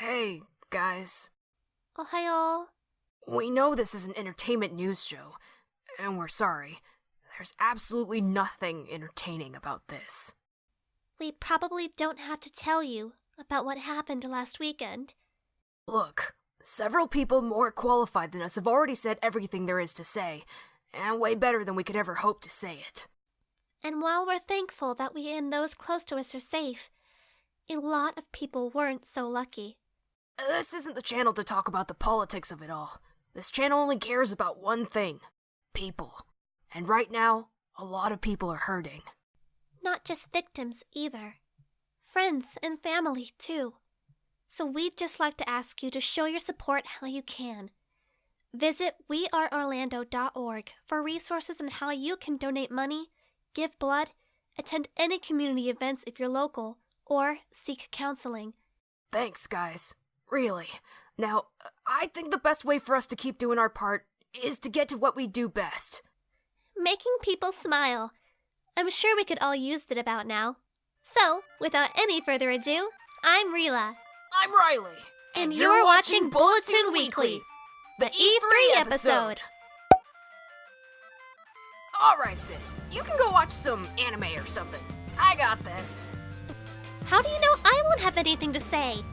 Hey, guys. Ohayo. We know this is an entertainment news show, and we're sorry. There's absolutely nothing entertaining about this. We probably don't have to tell you about what happened last weekend. Look, several people more qualified than us have already said everything there is to say, and way better than we could ever hope to say it. And while we're thankful that we and those close to us are safe, a lot of people weren't so lucky. This isn't the channel to talk about the politics of it all. This channel only cares about one thing: people. And right now, a lot of people are hurting. Not just victims either. Friends and family too. So we'd just like to ask you to show your support how you can. Visit weareorlando.org for resources on how you can donate money, give blood, attend any community events if you're local, or seek counseling. Thanks, guys. Really. Now, I think the best way for us to keep doing our part is to get to what we do best. Making people smile. I'm sure we could all use it about now. So, without any further ado, I'm Rila. I'm Riley. And you're watching Bulletoon Weekly, the E3 episode. Alright, sis. You can go watch some anime or something. I got this. How do you know I won't have anything to say?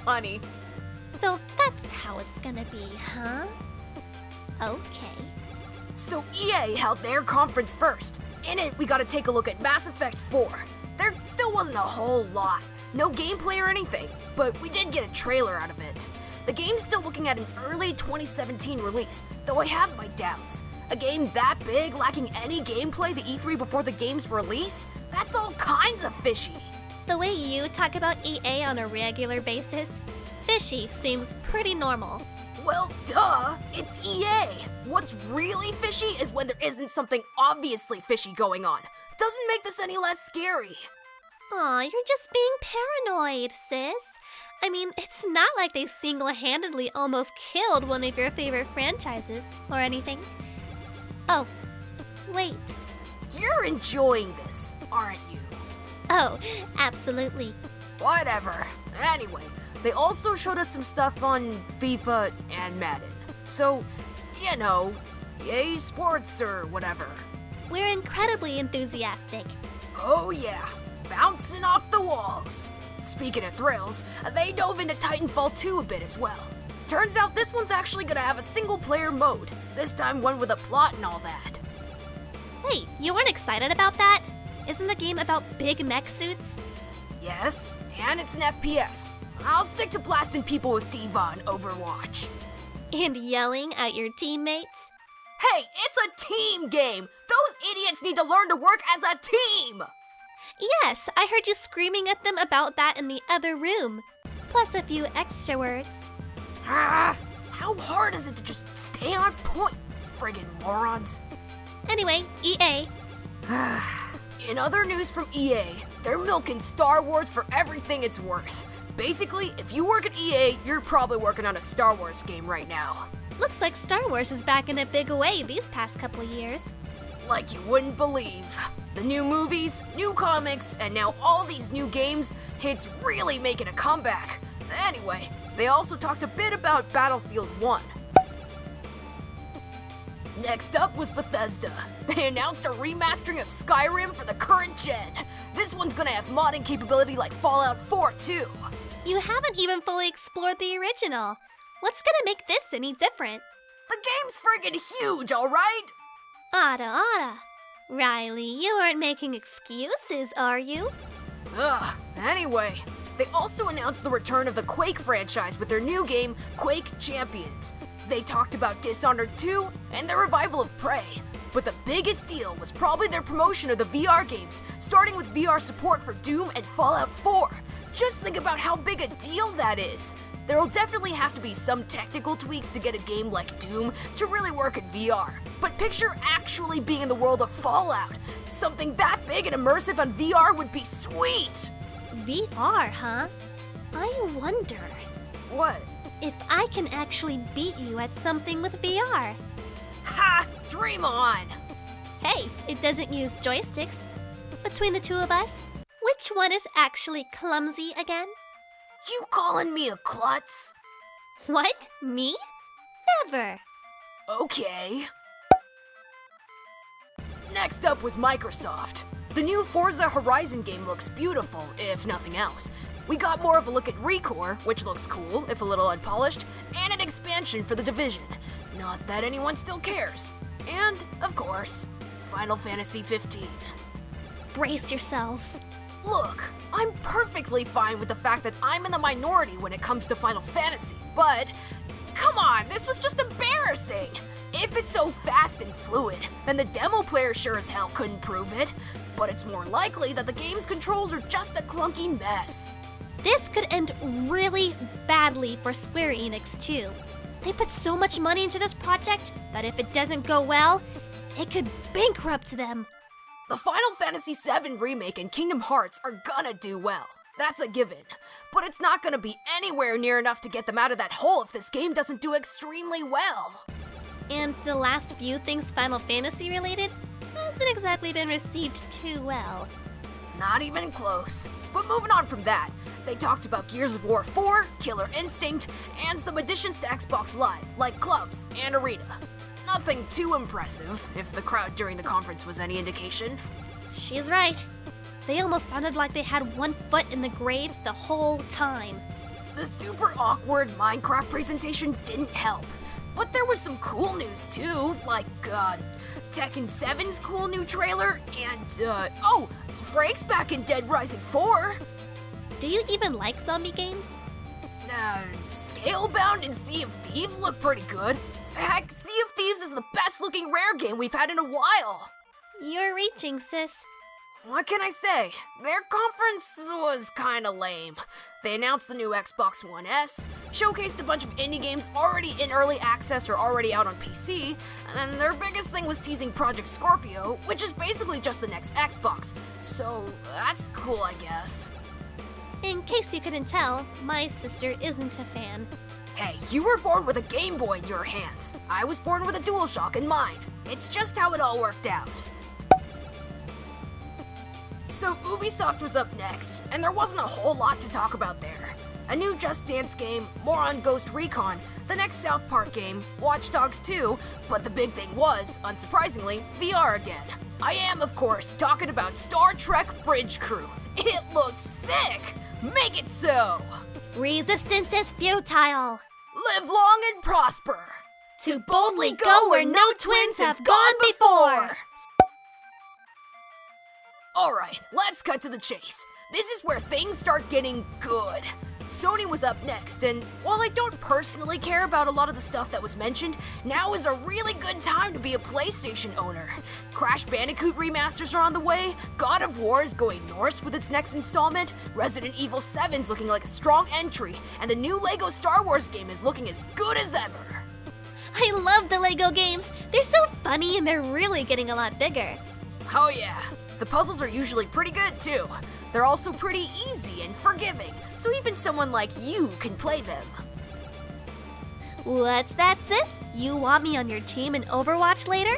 Funny. So that's how it's gonna be, huh? Okay. So EA held their conference first. In it, we got to take a look at Mass Effect 4. There still wasn't a whole lot. No gameplay or anything, but we did get a trailer out of it. The game's still looking at an early 2017 release, though I have my doubts. A game that big, lacking any gameplay the E3 before the game's released? That's all kinds of fishy. The way you talk about EA on a regular basis, fishy seems pretty normal. Well, duh, it's EA. What's really fishy is when there isn't something obviously fishy going on. Doesn't make this any less scary. Aw, you're just being paranoid, sis. I mean, it's not like they single-handedly almost killed one of your favorite franchises or anything. Oh, wait. You're enjoying this, aren't you? Oh, absolutely. Whatever. Anyway, they also showed us some stuff on FIFA and Madden. So, you know, EA Sports or whatever. We're incredibly enthusiastic. Oh yeah, bouncing off the walls. Speaking of thrills, they dove into Titanfall 2 a bit as well. Turns out this one's actually gonna have a single-player mode, this time one with a plot and all that. Wait, you weren't excited about that? Isn't the game about big mech suits? Yes, and it's an FPS. I'll stick to blasting people with D.Va in Overwatch. And yelling at your teammates? Hey, it's a team game! Those idiots need to learn to work as a team! Yes, I heard you screaming at them about that in the other room. Plus a few extra words. Ah, how hard is it to just stay on point, friggin' morons? Anyway, EA. In other news from EA, they're milking Star Wars for everything it's worth. Basically, if you work at EA, you're probably working on a Star Wars game right now. Looks like Star Wars is back in a big way these past couple of years. Like you wouldn't believe. The new movies, new comics, and now all these new games, it's really making a comeback. Anyway, they also talked a bit about Battlefield 1. Next up was Bethesda. They announced a remastering of Skyrim for the current gen. This one's gonna have modding capability like Fallout 4 too. You haven't even fully explored the original. What's gonna make this any different? The game's friggin' huge, alright? Ada. Riley, you aren't making excuses, are you? Ugh, anyway, they also announced the return of the Quake franchise with their new game, Quake Champions. They talked about Dishonored 2 and their revival of Prey. But the biggest deal was probably their promotion of the VR games, starting with VR support for Doom and Fallout 4. Just think about how big a deal that is. There'll definitely have to be some technical tweaks to get a game like Doom to really work in VR. But picture actually being in the world of Fallout. Something that big and immersive on VR would be sweet! VR, huh? I wonder What? if I can actually beat you at something with VR. Ha! Dream on! Hey, it doesn't use joysticks. Between the two of us, which one is actually clumsy again? You calling me a klutz? What? Me? Never. Okay. Next up was Microsoft. The new Forza Horizon game looks beautiful, if nothing else. We got more of a look at Recore, which looks cool, if a little unpolished, and an expansion for The Division. Not that anyone still cares. And, of course, Final Fantasy 15. Brace yourselves. Look, I'm perfectly fine with the fact that I'm in the minority when it comes to Final Fantasy, but come on, this was just embarrassing! If it's so fast and fluid, then the demo player sure as hell couldn't prove it, but it's more likely that the game's controls are just a clunky mess. This could end really badly for Square Enix, too. They put so much money into this project that if it doesn't go well, it could bankrupt them. The Final Fantasy VII Remake and Kingdom Hearts are gonna do well. That's a given. But it's not gonna be anywhere near enough to get them out of that hole if this game doesn't do extremely well. And the last few things Final Fantasy related hasn't exactly been received too well. Not even close. But moving on from that, they talked about Gears of War 4, Killer Instinct, and some additions to Xbox Live, like clubs and arena. Nothing too impressive, if the crowd during the conference was any indication. She's right. They almost sounded like they had one foot in the grave the whole time. The super awkward Minecraft presentation didn't help. But there was some cool news too, like, Tekken 7's cool new trailer, and, Frank's back in Dead Rising 4. Do you even like zombie games? Scalebound and Sea of Thieves look pretty good. Heck, Sea of Thieves is the best looking rare game we've had in a while. You're reaching, sis. What can I say? Their conference was kinda lame. They announced the new Xbox One S, showcased a bunch of indie games already in early access or already out on PC, and then their biggest thing was teasing Project Scorpio, which is basically just the next Xbox. So that's cool, I guess. In case you couldn't tell, my sister isn't a fan. Hey, you were born with a Game Boy in your hands. I was born with a DualShock in mine. It's just how it all worked out. So Ubisoft was up next, and there wasn't a whole lot to talk about there. A new Just Dance game, more on Ghost Recon, the next South Park game, Watch Dogs 2, but the big thing was, unsurprisingly, VR again. I am, of course, talking about Star Trek Bridge Crew. It looked sick! Make it so! Resistance is futile. Live long and prosper! To boldly go where no twins have gone before! Alright, let's cut to the chase. This is where things start getting good. Sony was up next, and while I don't personally care about a lot of the stuff that was mentioned, now is a really good time to be a PlayStation owner. Crash Bandicoot remasters are on the way, God of War is going Norse with its next installment, Resident Evil 7's looking like a strong entry, and the new LEGO Star Wars game is looking as good as ever. I love the LEGO games. They're so funny and they're really getting a lot bigger. Oh yeah, the puzzles are usually pretty good too. They're also pretty easy and forgiving, so even someone like you can play them. What's that, sis? You want me on your team in Overwatch later?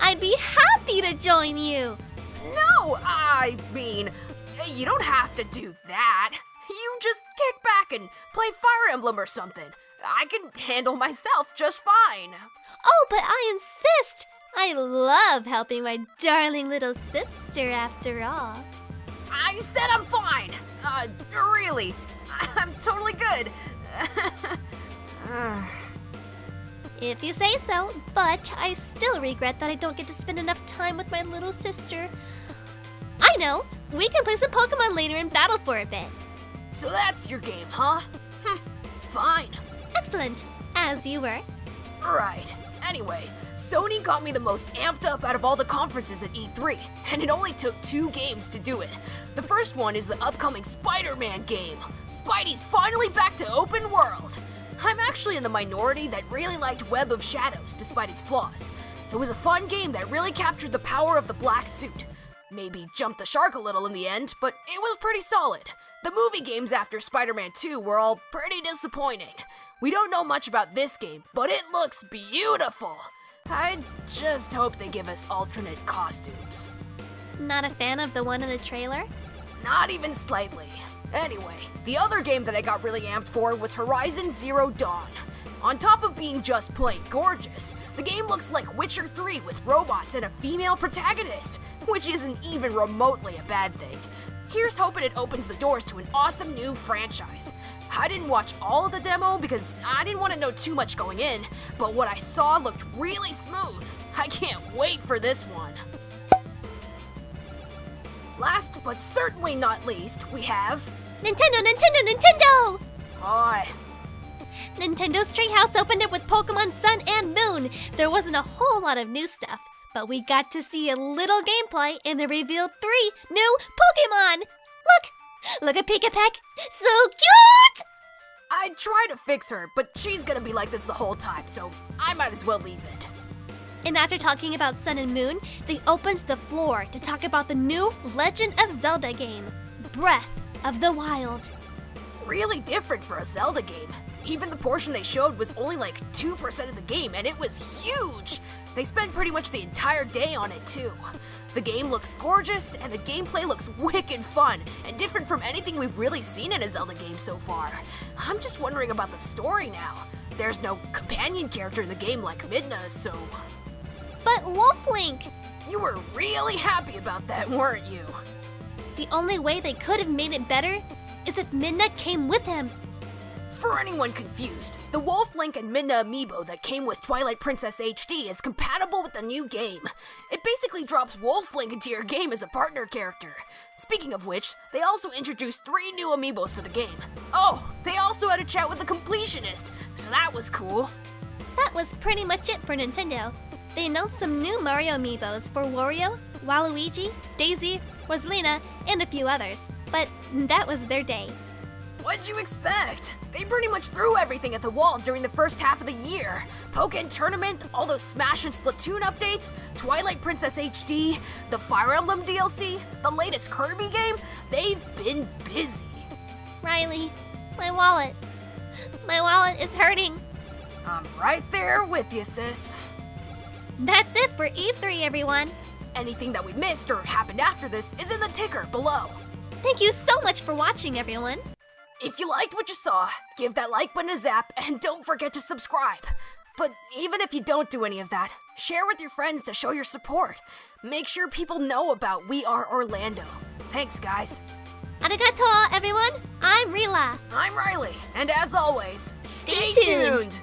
I'd be happy to join you. No, I mean, you don't have to do that. You just kick back and play Fire Emblem or something. I can handle myself just fine. Oh, but I insist. I love helping my darling little sister after all. I said I'm fine. Really. I'm totally good. If you say so, but I still regret that I don't get to spend enough time with my little sister. I know, we can play some Pokemon later and battle for a bit. So that's your game, huh? Fine. Excellent, as you were. Right. Anyway, Sony got me the most amped up out of all the conferences at E3, and it only took 2 games to do it. The first one is the upcoming Spider-Man game. Spidey's finally back to open world. I'm actually in the minority that really liked Web of Shadows despite its flaws. It was a fun game that really captured the power of the black suit. Maybe jumped the shark a little in the end, but it was pretty solid. The movie games after Spider-Man 2 were all pretty disappointing. We don't know much about this game, but it looks beautiful. I just hope they give us alternate costumes. Not a fan of the one in the trailer? Not even slightly. Anyway, the other game that I got really amped for was Horizon Zero Dawn. On top of being just plain gorgeous, the game looks like Witcher 3 with robots and a female protagonist, which isn't even remotely a bad thing. Here's hoping it opens the doors to an awesome new franchise. I didn't watch all of the demo because I didn't want to know too much going in, but what I saw looked really smooth. I can't wait for this one. Last but certainly not least, we have... Nintendo! Hi. Nintendo's Treehouse opened up with Pokemon Sun and Moon. There wasn't a whole lot of new stuff, but we got to see a little gameplay and they revealed 3 new Pokemon! Look at Pikapeck! So cute! I tried to fix her, but she's gonna be like this the whole time, so I might as well leave it. And after talking about Sun and Moon, they opened the floor to talk about the new Legend of Zelda game, Breath of the Wild. Really different for a Zelda game. Even the portion they showed was only like 2% of the game, and it was huge! They spent pretty much the entire day on it too. The game looks gorgeous, and the gameplay looks wicked fun, and different from anything we've really seen in a Zelda game so far. I'm just wondering about the story now. There's no companion character in the game like Midna, so... But Wolf Link! You were really happy about that, weren't you? The only way they could have made it better is if Midna came with him. For anyone confused, the Wolf Link and Midna amiibo that came with Twilight Princess HD is compatible with the new game. It basically drops Wolf Link into your game as a partner character. Speaking of which, they also introduced 3 new amiibos for the game. Oh, they also had a chat with the completionist, so that was cool. That was pretty much it for Nintendo. They announced some new Mario amiibos for Wario, Waluigi, Daisy, Rosalina, and a few others, but that was their day. What'd you expect? They pretty much threw everything at the wall during the first half of the year. Pokken Tournament, all those Smash and Splatoon updates, Twilight Princess HD, the Fire Emblem DLC, the latest Kirby game, they've been busy. Riley, my wallet. My wallet is hurting. I'm right there with you, sis. That's it for E3, everyone. Anything that we missed or happened after this is in the ticker below. Thank you so much for watching, everyone. If you liked what you saw, give that like button a zap and don't forget to subscribe. But even if you don't do any of that, share with your friends to show your support. Make sure people know about We Are Orlando. Thanks, guys. Arigato, everyone. I'm Rila. I'm Riley, and as always, Stay tuned.